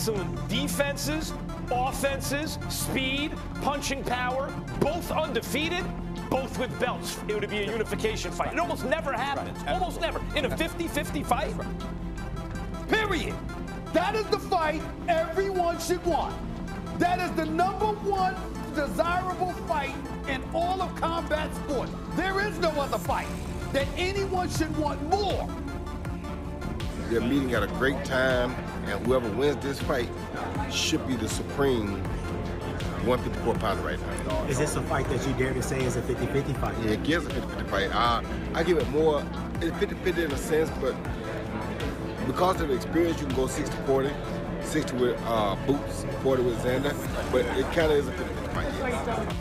excellent defenses, offenses, speed, punching power, both undefeated, both with belts. It would be a unification fight. It almost never happens. Almost never. In a 50-50 fight. Period. That is the fight everyone should want. That is the #1 desirable fight in all of combat sports. There is no other fight that anyone should want more. They're meeting at a great time, and whoever wins this fight should be the supreme 154 pounder right now. Is this a fight that you dare to say is a 50-50 fight? Yeah, it gives a 50-50 fight. I give it more, it's 50-50 in a sense, but because of the experience, you can go 60-40, 60 with Boots, 40 with Xander, but it kind of is a 50-50 fight, yeah.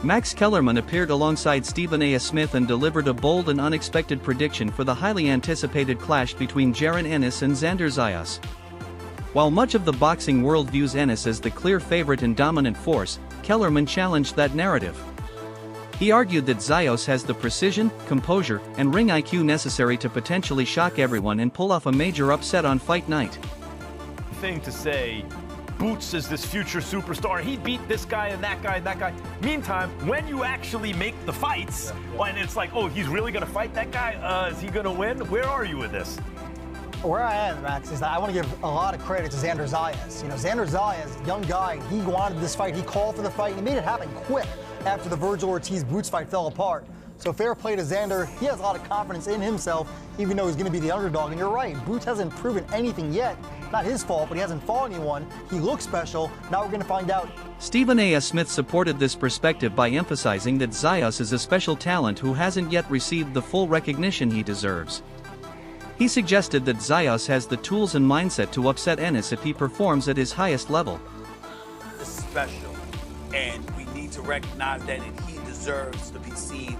Max Kellerman appeared alongside Stephen A. Smith and delivered a bold and unexpected prediction for the highly anticipated clash between Jaron Ennis and Xander Zayas. While much of the boxing world views Ennis as the clear favorite and dominant force, Kellerman challenged that narrative. He argued that Zayas has the precision, composure, and ring IQ necessary to potentially shock everyone and pull off a major upset on fight night. Thing to say, Boots is this future superstar. He beat this guy and that guy and that guy. Meantime, when you actually make the fights, and it's like, oh, he's really going to fight that guy? Is he going to win? Where are you with this? Where I am, Max, is that I want to give a lot of credit to Xander Zayas. You know, Xander Zayas, young guy, he wanted this fight. He called for the fight. He made it happen quick after the Virgil Ortiz-Boots fight fell apart. So fair play to Xander. He has a lot of confidence in himself, even though he's going to be the underdog. And you're right, Boots hasn't proven anything yet. Not his fault, but he hasn't fought anyone. He looks special. Now we're going to find out. Stephen A. Smith supported this perspective by emphasizing that Zayas is a special talent who hasn't yet received the full recognition he deserves. He suggested that Zayas has the tools and mindset to upset Ennis if he performs at his highest level. This is special, and we need to recognize that he deserves to be seen.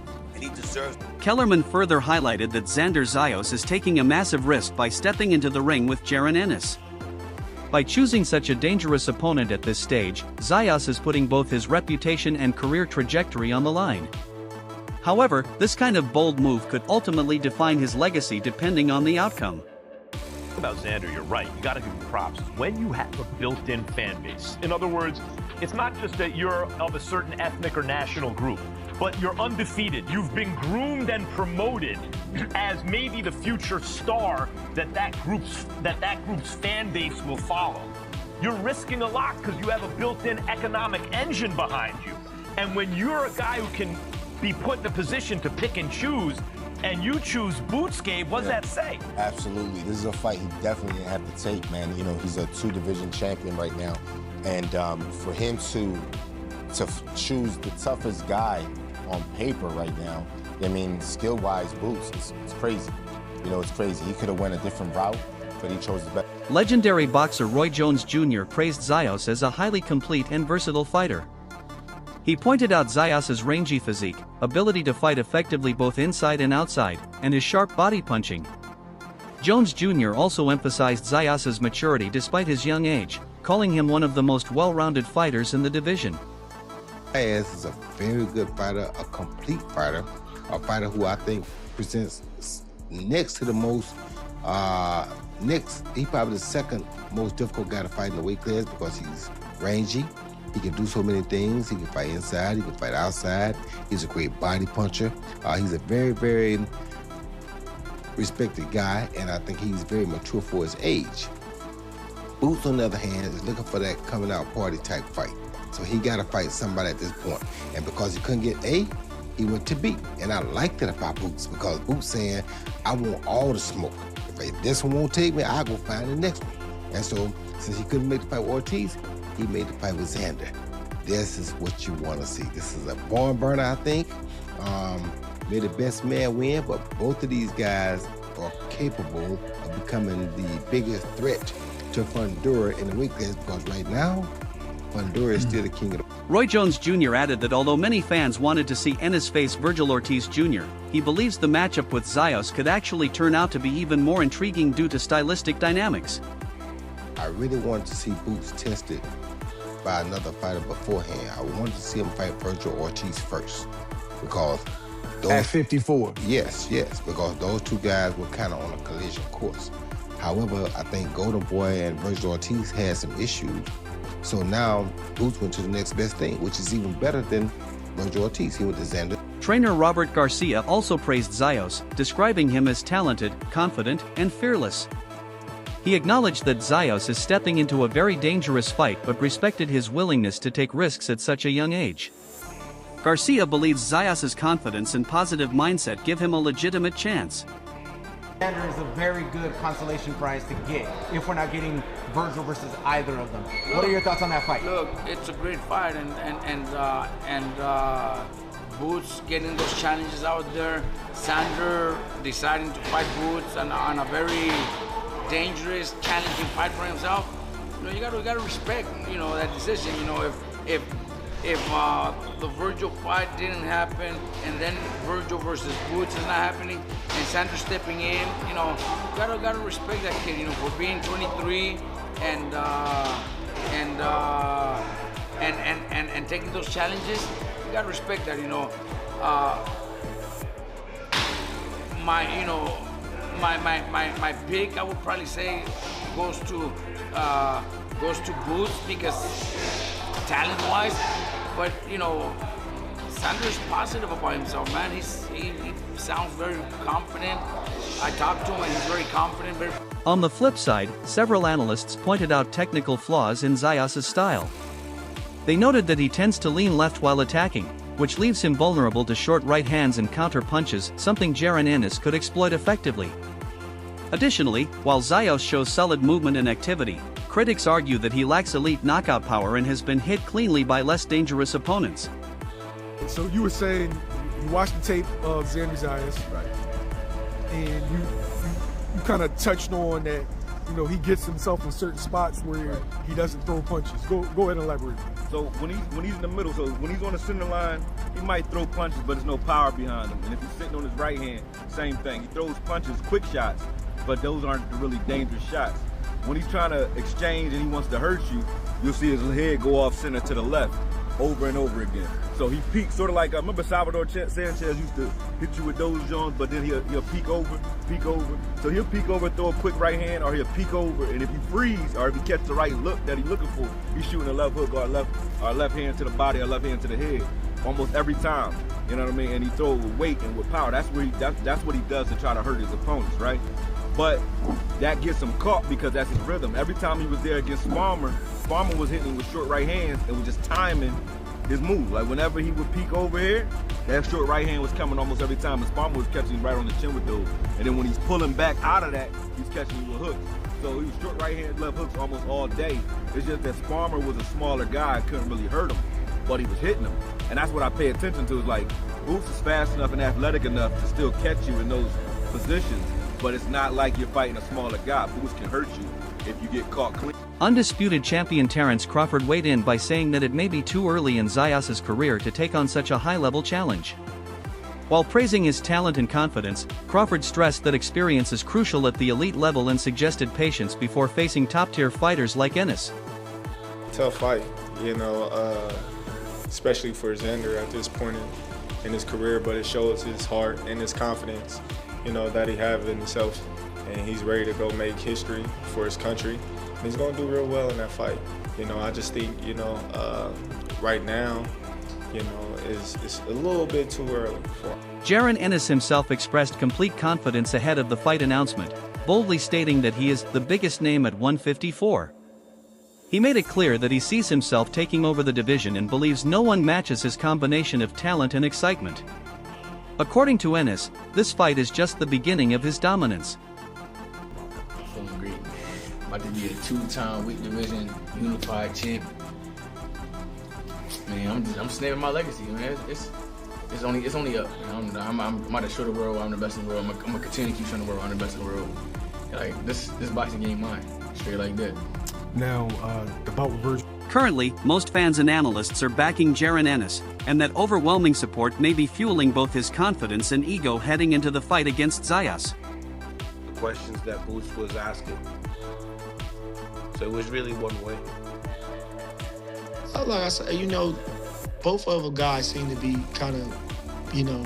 Kellerman further highlighted that Xander Zayas is taking a massive risk by stepping into the ring with Jaron Ennis. By choosing such a dangerous opponent at this stage, Zayas is putting both his reputation and career trajectory on the line. However, this kind of bold move could ultimately define his legacy depending on the outcome. About Xander, you're right. You got to give him props. When you have a built-in fan base, in other words, it's not just that you're of a certain ethnic or national group, but you're undefeated. You've been groomed and promoted as maybe the future star that group's fan base will follow. You're risking a lot because you have a built-in economic engine behind you. And when you're a guy who can be put in a position to pick and choose, and you choose Boots, Gabe, what does that say? Absolutely. This is a fight he definitely didn't have to take, man. You know, he's a 2-division champion right now. And for him to choose the toughest guy on paper right now, I mean, skill-wise, Boots, it's crazy. You know, it's crazy. He could have went a different route, but he chose the best. Legendary boxer Roy Jones Jr. praised Zayas as a highly complete and versatile fighter. He pointed out Zayas' rangy physique, ability to fight effectively both inside and outside, and his sharp body punching. Jones Jr. also emphasized Zayas' maturity despite his young age, calling him one of the most well-rounded fighters in the division. Zayas is a very good fighter, a complete fighter, a fighter who I think presents next to the most, he's probably the second most difficult guy to fight in the weight class because he's rangy. He can do so many things. He can fight inside, he can fight outside. He's a great body puncher. He's a very, very respected guy, and I think he's very mature for his age. Boots, on the other hand, is looking for that coming out party type fight. So he got to fight somebody at this point. And because he couldn't get A, he went to B. And I liked that about Boots because Boots saying, I want all the smoke. If this one won't take me, I'll go find the next one. And so, since he couldn't make the fight with Ortiz, he made the fight with Xander. This is what you want to see. This is a barn burner, I think. May the best man win, but both of these guys are capable of becoming the biggest threat to Fundura in the weight class because right now, Fundura is still the king of the... Roy Jones Jr. added that although many fans wanted to see Ennis face Virgil Ortiz Jr., he believes the matchup with Zayas could actually turn out to be even more intriguing due to stylistic dynamics. I really wanted to see Boots tested by another fighter beforehand. I wanted to see him fight Virgil Ortiz first because those... At 54. Yes, because those two guys were kind of on a collision course. However, I think Golden Boy and Virgil Ortiz had some issues. So now Boots went to the next best thing, which is even better than Virgil Ortiz. He went to Xander. Trainer Robert Garcia also praised Zayas, describing him as talented, confident, and fearless. He acknowledged that Zayas is stepping into a very dangerous fight but respected his willingness to take risks at such a young age. Garcia believes Zayas' confidence and positive mindset give him a legitimate chance. Xander is a very good consolation prize to get if we're not getting Virgil versus either of them. What are your thoughts on that fight? Look, it's a great fight, and Boots getting those challenges out there. Xander deciding to fight Boots on a very dangerous, challenging fight for himself. You know, you gotta respect, you know, that decision. You know, if the Virgil fight didn't happen, and then Virgil versus Boots is not happening, and Xander stepping in, you know, gotta respect that kid, you know, for being 23 and taking those challenges. You gotta respect that, you know. My pick, I would probably say, goes to Boots because talent-wise, but you know, Xander's positive about himself, man. He sounds very confident. I talked to him and he's very confident. On the flip side, several analysts pointed out technical flaws in Zayas' style. They noted that he tends to lean left while attacking, which leaves him vulnerable to short right hands and counter punches, something Jaron Ennis could exploit effectively. Additionally, while Zayas shows solid movement and activity, critics argue that he lacks elite knockout power and has been hit cleanly by less dangerous opponents. So you were saying you watched the tape of Xander Zayas, right? And you kind of touched on that, you know, he gets himself in certain spots where he doesn't throw punches. Go ahead and elaborate. So when he's in the middle, so when he's on the center line, he might throw punches, but there's no power behind him. And if he's sitting on his right hand, same thing. He throws punches, quick shots, but those aren't the really dangerous shots. When he's trying to exchange and he wants to hurt you, you'll see his head go off center to the left over and over again. So he peeks, sort of like, I remember Salvador Sanchez used to hit you with those Jones, but then he'll peek over. So he'll peek over, throw a quick right hand, or he'll peek over, and if you freeze, or if he catches the right look that he's looking for, he's shooting a left hook or left hand to the body or left hand to the head almost every time. You know what I mean? And he throws with weight and with power. That's what he does to try to hurt his opponents, right? But that gets him caught because that's his rhythm. Every time he was there against Farmer was hitting him with short right hands and was just timing his move. Like whenever he would peek over here, that short right hand was coming almost every time, and Farmer was catching him right on the chin with those. And then when he's pulling back out of that, he's catching him with hooks. So he was short right hand, left hooks almost all day. It's just that Farmer was a smaller guy, couldn't really hurt him, but he was hitting him. And that's what I pay attention to, is like, Boots is fast enough and athletic enough to still catch you in those positions. But it's not like you're fighting a smaller guy. Boots can hurt you if you get caught clean. Undisputed champion Terence Crawford weighed in by saying that it may be too early in Zayas' career to take on such a high-level challenge. While praising his talent and confidence, Crawford stressed that experience is crucial at the elite level and suggested patience before facing top-tier fighters like Ennis. Tough fight, you know, especially for Xander at this point in his career, but it shows his heart and his confidence, you know, that he have in himself, and he's ready to go make history for his country. And he's going to do real well in that fight. You know, I just think, you know, right now, you know, it's a little bit too early for him. Jaron Ennis himself expressed complete confidence ahead of the fight announcement, boldly stating that he is the biggest name at 154. He made it clear that he sees himself taking over the division and believes no one matches his combination of talent and excitement. According to Ennis, this fight is just the beginning of his dominance. Feeling great. About to be a two-time weight division unified champ. Man, I'm snapping my legacy, man. It's only up. Man. I'm about to show the world I'm the best in the world. I'm gonna continue to keep showing the world I'm the best in the world. Like this boxing game mine, straight like that. Now, the bout with Virgil. Currently, most fans and analysts are backing Jaron Ennis, and that overwhelming support may be fueling both his confidence and ego heading into the fight against Zayas. The questions that Boots was asking. So it was really one way. Like I said, you know, both of the guys seem to be kind of, you know,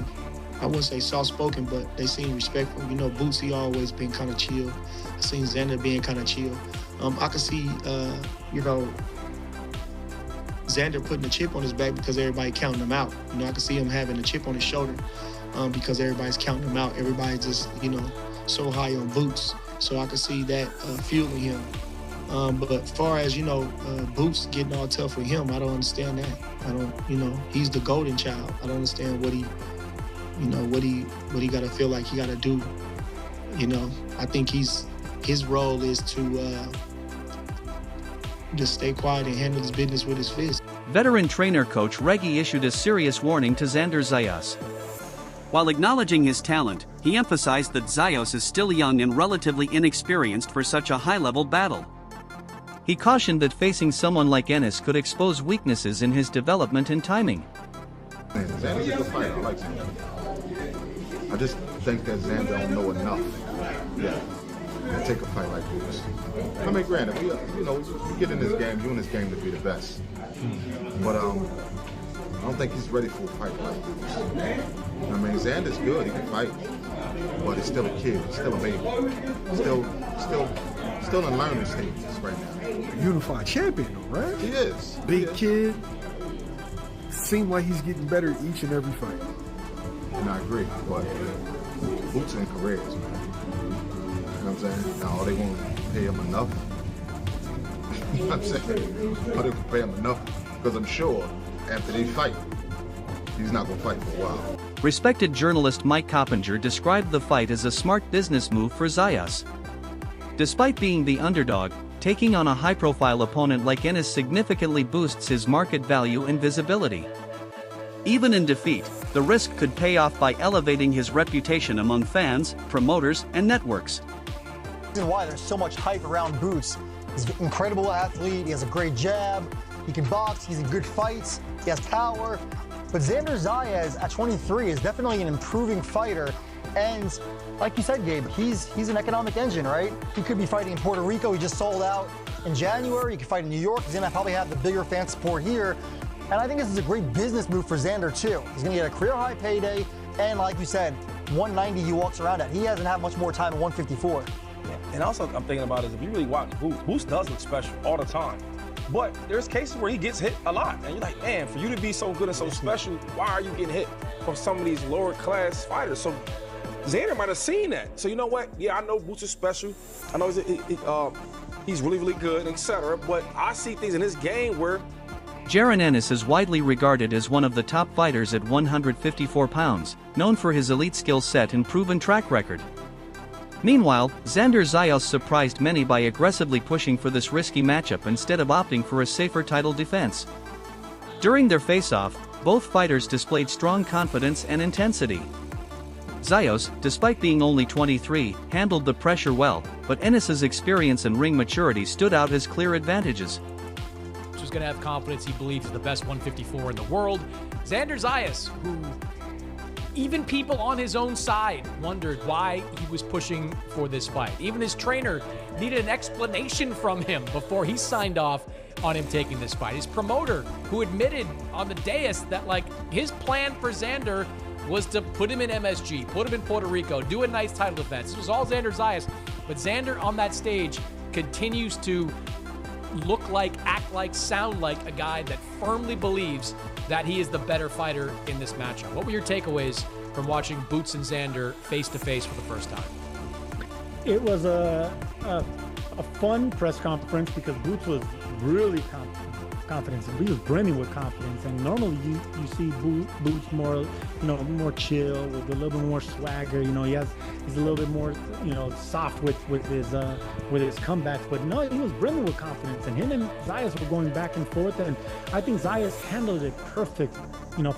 I wouldn't say soft-spoken, but they seem respectful. You know, Boots, he always been kind of chill. I seen Xander being kind of chill. I could see, you know, Xander putting a chip on his back because everybody counting him out. You know, I could see him having a chip on his shoulder because everybody's counting him out. Everybody's just, you know, so high on Boots. So I could see that fueling him. But as far as, you know, Boots getting all tough with him, I don't understand that. I don't, you know, he's the golden child. I don't understand what he, you know, what he got to feel like he got to do. You know, I think his role is to just stay quiet and handle his business with his fist. Veteran trainer coach Reggie issued a serious warning to Xander Zayas. While acknowledging his talent, he emphasized that Zayas is still young and relatively inexperienced for such a high-level battle. He cautioned that facing someone like Ennis could expose weaknesses in his development and timing. Xander's a good fighter. I like Xander. I just think that Xander don't know enough. Yeah. And take a fight like this. I mean, granted, you know, you get in this game, you in this game to be the best. But I don't think he's ready for a fight like this. I mean, Xander's good, he can fight, but he's still a kid, he's still a baby. Still in learning stages right now. Unified champion, though, right? He is. Big kid. Seems like he's getting better each and every fight. And I agree, but Boots in careers, man. You know what I'm saying? Now, they won't pay him enough. You know what I'm saying? Or they can pay him enough, because I'm sure after they fight, he's not going to fight for a while. Respected journalist Mike Coppinger described the fight as a smart business move for Zayas. Despite being the underdog, taking on a high-profile opponent like Ennis significantly boosts his market value and visibility. Even in defeat, the risk could pay off by elevating his reputation among fans, promoters, and networks. The reason why there's so much hype around Boots. He's an incredible athlete, he has a great jab, he can box, he's in good fights, he has power. But Xander Zayas at 23 is definitely an improving fighter. And like you said, Gabe, he's an economic engine, right? He could be fighting in Puerto Rico. He just sold out in January. He could fight in New York. He's going to probably have the bigger fan support here. And I think this is a great business move for Xander, too. He's going to get a career-high payday. And like you said, 190 he walks around at. He hasn't had much more time at 154. Yeah. And also, I'm thinking about is if you really watch Boots does look special all the time. But there's cases where he gets hit a lot. And you're like, man, for you to be so good and so special, why are you getting hit from some of these lower-class fighters? So Xander might have seen that. So you know what? Yeah, I know Boots is special. I know he's really, really good, etc. But I see things in his game where Jaron Ennis is widely regarded as one of the top fighters at 154 pounds, known for his elite skill set and proven track record. Meanwhile, Xander Zayas surprised many by aggressively pushing for this risky matchup instead of opting for a safer title defense. During their face-off, both fighters displayed strong confidence and intensity. Zayas, despite being only 23, handled the pressure well, but Ennis's experience and ring maturity stood out as clear advantages. He's going to have confidence he believes is the best 154 in the world. Xander Zayas, who even people on his own side wondered why he was pushing for this fight. Even his trainer needed an explanation from him before he signed off on him taking this fight. His promoter, who admitted on the dais that, like, his plan for Xander was to put him in MSG, put him in Puerto Rico, do a nice title defense. This was all Xander Zayas, but Xander on that stage continues to look like, act like, sound like a guy that firmly believes that he is the better fighter in this matchup. What were your takeaways from watching Boots and Xander face-to-face for the first time? It was a fun press conference because Boots was really confident. And he was brimming with confidence. And normally you see Boots more, more chill, with a little bit more swagger. He's a little bit more, soft with his comebacks. But no, he was brimming with confidence. And him and Zayas were going back and forth. And I think Zayas handled it perfect.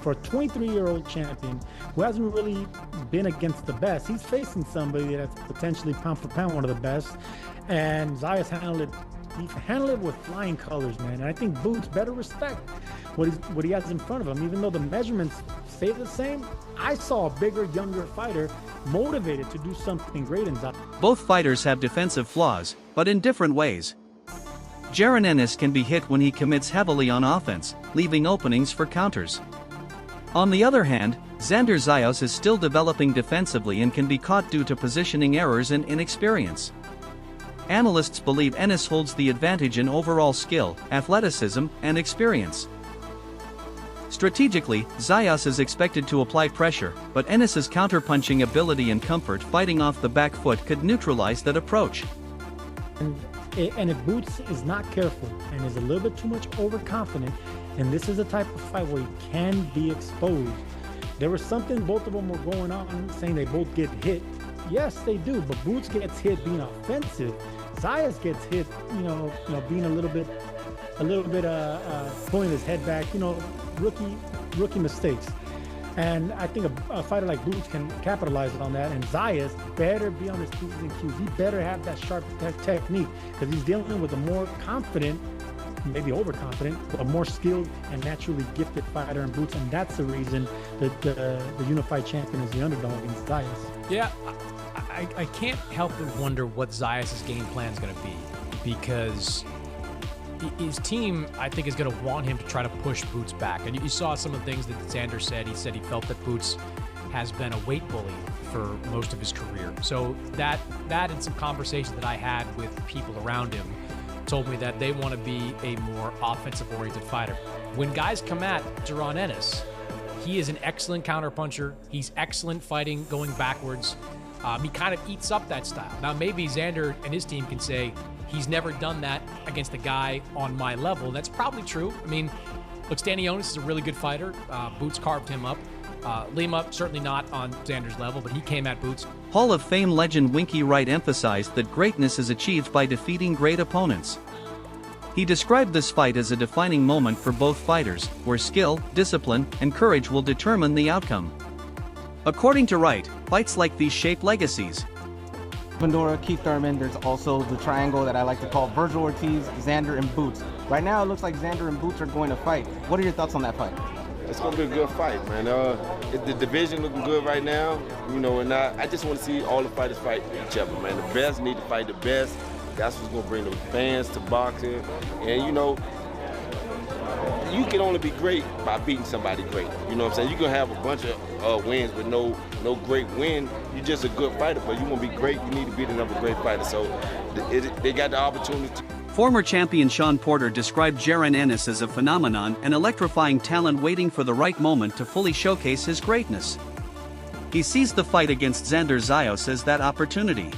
For a 23-year-old champion who hasn't really been against the best, he's facing somebody that's potentially pound for pound one of the best. And Zayas handled it with flying colors, man. And I think Boots better respect what he has in front of him. Even though the measurements stay the same, I saw a bigger, younger fighter motivated to do something great in Zayas. Both fighters have defensive flaws, but in different ways. Jaron Ennis can be hit when he commits heavily on offense, leaving openings for counters. On the other hand, Xander Zayas is still developing defensively and can be caught due to positioning errors and inexperience. Analysts believe Ennis holds the advantage in overall skill, athleticism, and experience. Strategically, Zayas is expected to apply pressure, but Ennis's counterpunching ability and comfort fighting off the back foot could neutralize that approach. And if Boots is not careful and is a little bit too much overconfident, and this is a type of fight where he can be exposed. There was something both of them were going on, saying they both get hit. Yes, they do, but Boots gets hit being offensive. Zayas gets hit, being a little bit pulling his head back, rookie mistakes. And I think a fighter like Boots can capitalize on that, and Zayas better be on his P's and Q's. He better have that sharp technique, because he's dealing with a more confident, maybe overconfident, but more skilled and naturally gifted fighter in Boots, and that's the reason that the unified champion is the underdog against Zayas. Yeah, I can't help but wonder what Zayas' game plan is going to be, because his team, I think, is going to want him to try to push Boots back. And you saw some of the things that Xander said. He said he felt that Boots has been a weight bully for most of his career. So that and some conversations that I had with people around him told me that they want to be a more offensive-oriented fighter. When guys come at Jaron Ennis, he is an excellent counterpuncher. He's excellent fighting, going backwards. He kind of eats up that style. Now, maybe Xander and his team can say he's never done that against a guy on my level. That's probably true. I mean, look, Stanionis is a really good fighter. Boots carved him up. Lima, certainly not on Xander's level, but he came at Boots. Hall of Fame legend Winky Wright emphasized that greatness is achieved by defeating great opponents. He described this fight as a defining moment for both fighters, where skill, discipline, and courage will determine the outcome. According to Wright, fights like these shape legacies. Bandura, Keith Thurman, there's also the triangle that I like to call Virgil Ortiz, Xander, and Boots. Right now it looks like Xander and Boots are going to fight. What are your thoughts on that fight? It's going to be a good fight, man. The division looking good right now, and I just want to see all the fighters fight each other, man. The best need to fight the best. That's what's going to bring the fans to boxing. And, you can only be great by beating somebody great. You know what I'm saying? You can have a bunch of wins with no great win. You're just a good fighter, but you want to be great, you need to beat another great fighter. So they got the opportunity to. Former champion Sean Porter described Jaron Ennis as a phenomenon, an electrifying talent waiting for the right moment to fully showcase his greatness. He sees the fight against Xander Zayas as that opportunity.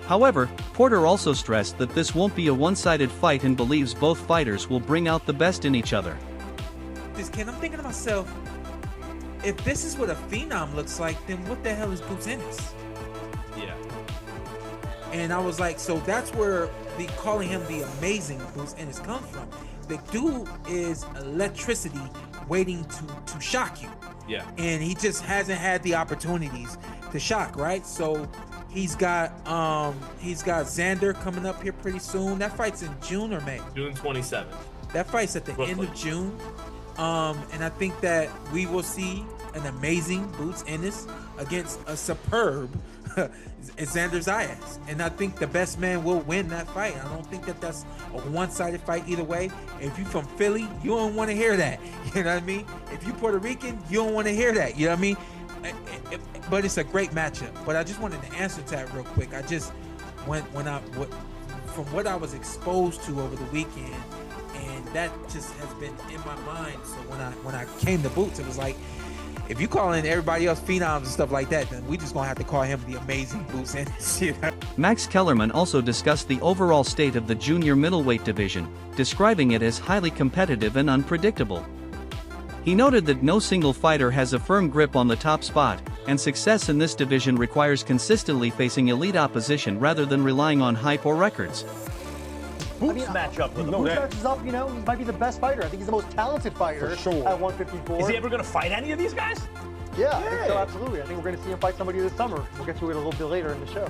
However, Porter also stressed that this won't be a one-sided fight and believes both fighters will bring out the best in each other. I'm thinking to myself, if this is what a phenom looks like, then what the hell is Boots Ennis? Yeah. And I was like, so that's where calling him the amazing Boots Ennis comes from. The dude is electricity waiting to shock you. Yeah. And he just hasn't had the opportunities to shock, right? So he's got Xander coming up here pretty soon. That fight's in June or May? June 27th. That fight's at the end of June. And I think that we will see an amazing Boots Ennis against a superb Xander Zayas. And I think the best man will win that fight. I don't think that that's a one-sided fight either way. If you're from Philly, you don't want to hear that. You know what I mean? If you're Puerto Rican, you don't want to hear that. You know what I mean? But it's a great matchup. But I just wanted to answer to that real quick. I just from what I was exposed to over the weekend, and that just has been in my mind. So when I came to Boots, it was like, if you calling everybody else phenoms and stuff like that, then we just gonna have to call him the amazing Boots Ennis. You know? Max Kellerman also discussed the overall state of the junior middleweight division, describing it as highly competitive and unpredictable. He noted that no single fighter has a firm grip on the top spot, and success in this division requires consistently facing elite opposition rather than relying on hype or records. Boots matchup. Boots matches up, he might be the best fighter. I think he's the most talented fighter at 154. Is he ever going to fight any of these guys? Yeah, I think so, absolutely. I think we're going to see him fight somebody this summer. We'll get to it a little bit later in the show.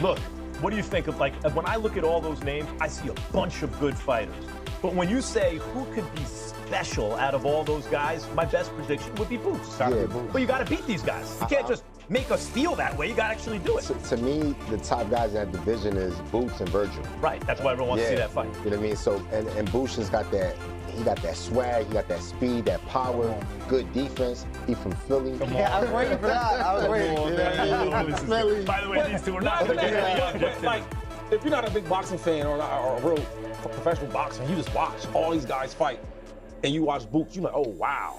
Look, what do you think of, when I look at all those names, I see a bunch of good fighters. But when you say who could be special out of all those guys, my best prediction would be Boots. Yeah, Boots. But you got to beat these guys. You can't just make us feel that way. You got to actually do it. So, to me, the top guys in that division is Boots and Virgil. Right. That's why everyone wants to see that fight. You know what I mean? So, and Boots has got that. He got that swag, he got that speed, that power, good defense. He from Philly. Yeah, I was waiting for that. I was waiting. By the way, these two are not going to get like, if you're not a big boxing fan or a real professional boxer, you just watch all these guys fight, and you watch Boots, you're like, oh, wow.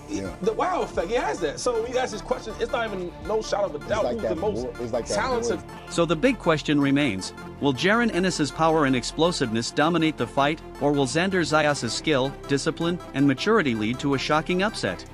Yeah. The wow effect, he has that. So when he asks this question, it's not even no shadow of a doubt who's the most talented. So the big question remains, will Jaron Ennis's power and explosiveness dominate the fight, or will Xander Zayas' skill, discipline, and maturity lead to a shocking upset?